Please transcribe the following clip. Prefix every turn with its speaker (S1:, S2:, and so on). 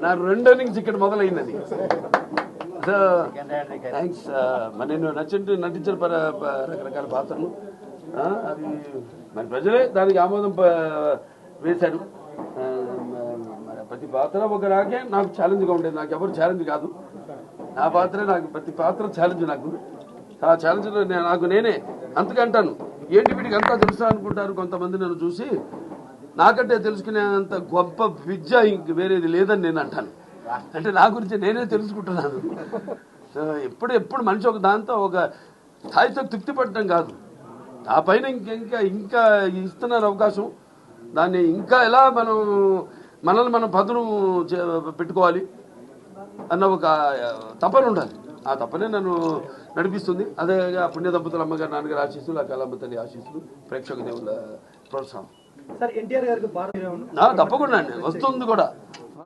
S1: నా 2 innings ఇక్కడ మొదలైంది. So thanks. మరి నేను నటించిన రకరకాల పాత్రలు అది మరి ప్రజలే దానికి ఆమోదం వేశారు. ప్రతి పాత్ర ఒక నాకే నాకు ఛాలెంజ్గా ఉండేది. నాకు ఎవరు ఛాలెంజ్ కాదు, నా పాత్రే నాకు. ప్రతి పాత్ర ఛాలెంజ్ నాకు. ఆ ఛాలెంజ్లో నాకు నేనే అంతకంటాను. ఏంటి వీడికి అంతా తెలుసా అనుకుంటారు కొంతమంది నన్ను చూసి. నాకంటే తెలుసుకునేంత గొప్ప విద్య ఇంక వేరేది లేదని నేను అంటాను. అంటే నా గురించి నేనే తెలుసుకుంటున్నాను. ఎప్పుడు మనిషి ఒక దాంతో ఒక స్థాయితో తృప్తి పడటం కాదు, ఆ పైన ఇంకా ఇస్తున్నారు అవకాశం. దాన్ని ఇంకా ఎలా మనల్ని మనం పదును పెట్టుకోవాలి అన్న ఒక తపన ఉండాలి. ఆ తపనే నన్ను నడిపిస్తుంది. అదే పుణ్య దంపతుల అమ్మగారు నాన్నగారు ఆశీస్సులు, ఆ కళమ్మ తల్లి ఆశీస్సులు, ప్రేక్షక దేవుల ప్రోత్సాహం.
S2: తప్పకుండా అండి వస్తుంది కూడా.